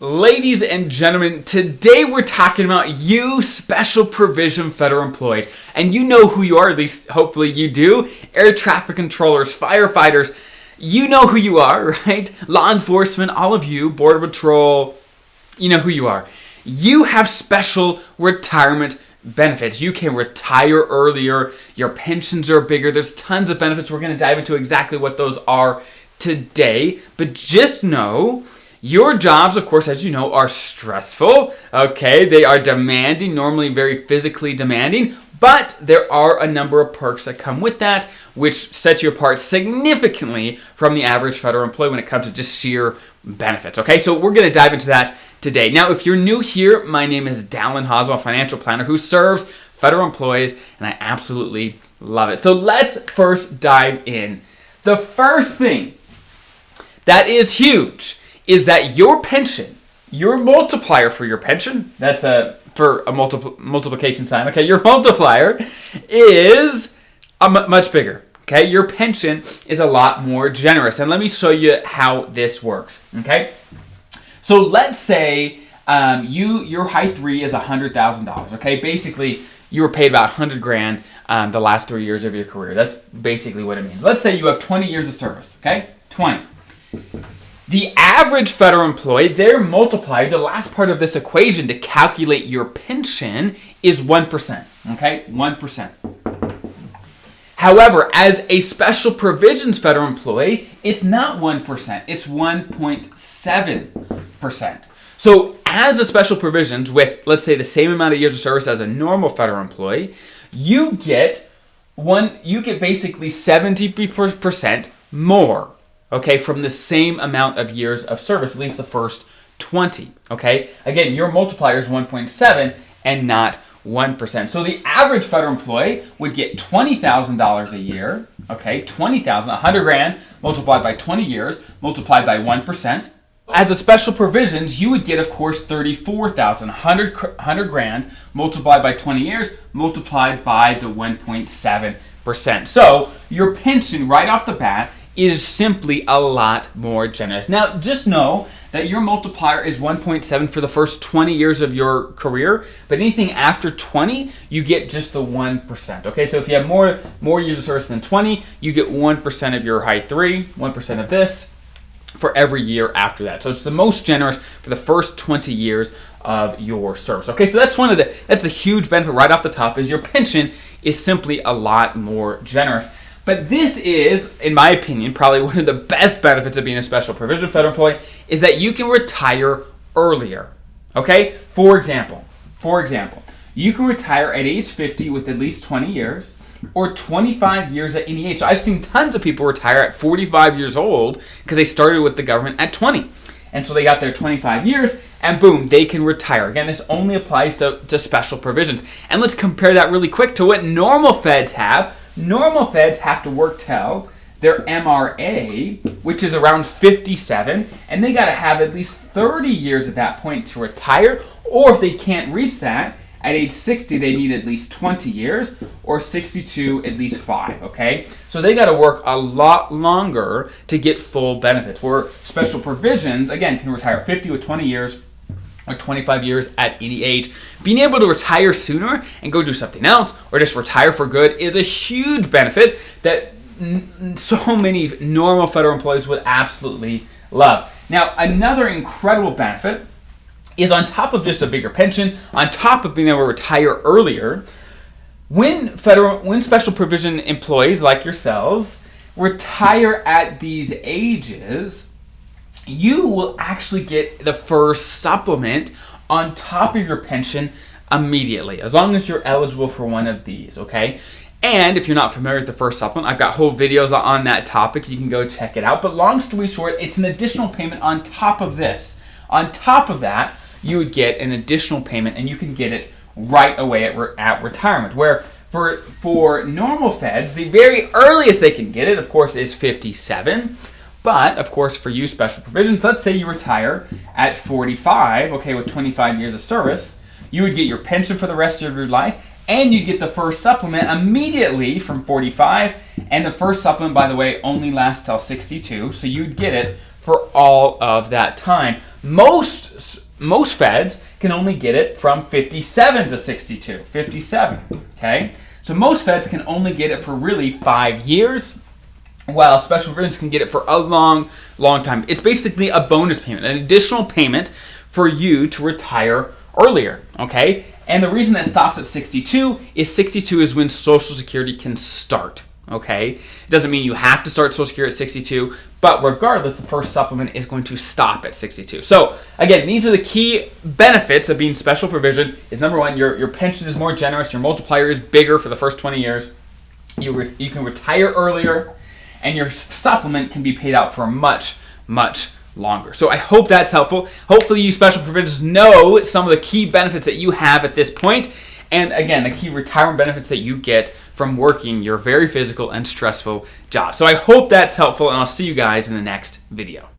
Ladies and gentlemen, today we're talking about you special provision federal employees. And you know who you are, at least hopefully you do. Air traffic controllers, firefighters, you know who you are, right? Law enforcement, all of you, Border Patrol, you know who you are. You have special retirement benefits. You can retire earlier, your pensions are bigger, there's tons of benefits. We're going to dive into exactly what those are today. But just know, your jobs, of course, as you know, are stressful, okay? They are demanding, normally very physically demanding, but there are a number of perks that come with that, which sets you apart significantly from the average federal employee when it comes to just sheer benefits, okay? So we're going to dive into that today. Now, if you're new here, my name is Dallin Hoswell, financial planner who serves federal employees, and I absolutely love it. So let's first dive in. The first thing that is huge is that your pension, your multiplier for your pension, that's for a multiplication sign, okay? Your multiplier is much bigger, okay? Your pension is a lot more generous. And let me show you how this works, okay? So let's say your high three is $100,000, okay? Basically, you were paid about $100,000 the last 3 years of your career. That's basically what it means. Let's say you have 20 years of service, okay? 20. The average federal employee, their multiplier, the last part of this equation to calculate your pension is 1%, okay? 1%. However, as a special provisions federal employee, it's not 1%, it's 1.7%. So as a special provisions with, let's say, the same amount of years of service as a normal federal employee, you get basically 70% more, okay, from the same amount of years of service, at least the first 20, okay? Again, your multiplier is 1.7 and not 1%. So the average federal employee would get $20,000 a year, okay? $100,000 multiplied by 20 years, multiplied by 1%. As a special provisions, you would get, of course, $34,000, $100,000 multiplied by 20 years, multiplied by the 1.7%. So your pension right off the bat is simply a lot more generous. Now, just know that your multiplier is 1.7 for the first 20 years of your career, but anything after 20, you get just the 1%, okay? So if you have more years of service than 20, you get 1% of your high three, 1% of this for every year after that. So it's the most generous for the first 20 years of your service. Okay, so that's the huge benefit right off the top, is your pension is simply a lot more generous. But this is, in my opinion, probably one of the best benefits of being a special provision federal employee, is that you can retire earlier, okay? For example, you can retire at age 50 with at least 20 years, or 25 years at any age. So I've seen tons of people retire at 45 years old because they started with the government at 20. And so they got their 25 years, and boom, they can retire. Again, this only applies to special provisions. And let's compare that really quick to what normal feds have. Normal feds have to work till their MRA, which is around 57, and they got to have at least 30 years at that point to retire, or if they can't reach that, at age 60, they need at least 20 years, or 62, at least 5, okay? So they got to work a lot longer to get full benefits, where special provisions, again, can retire 50 with 20 years, or 25 years at any age. Being able to retire sooner and go do something else, or just retire for good, is a huge benefit that so many normal federal employees would absolutely love. Now, another incredible benefit is, on top of just a bigger pension, on top of being able to retire earlier, when special provision employees like yourselves retire at these ages, you will actually get the FERS supplement on top of your pension immediately, as long as you're eligible for one of these, okay? And if you're not familiar with the FERS supplement, I've got whole videos on that topic. You can go check it out. But long story short, it's an additional payment on top of this. On top of that, you would get an additional payment, and you can get it right away at retirement, where for normal feds, the very earliest they can get it, of course, is 57. But, of course, for you special provisions, let's say you retire at 45, okay, with 25 years of service, you would get your pension for the rest of your life, and you get the FERS supplement immediately from 45, and the FERS supplement, by the way, only lasts till 62, so you'd get it for all of that time. Most feds can only get it from 57 to 62. 57, okay? So most feds can only get it for really 5 years, while special provisions can get it for a long, long time. It's basically a bonus payment, an additional payment for you to retire earlier, okay? And the reason that stops at 62 is when Social Security can start, okay? It doesn't mean you have to start Social Security at 62, but regardless, the first supplement is going to stop at 62. So again, these are the key benefits of being special provision. Is number one, your pension is more generous, your multiplier is bigger for the first 20 years, you can retire earlier, and your supplement can be paid out for much, much longer. So I hope that's helpful. Hopefully you special provisions know some of the key benefits that you have at this point, and again, the key retirement benefits that you get from working your very physical and stressful job. So I hope that's helpful, and I'll see you guys in the next video.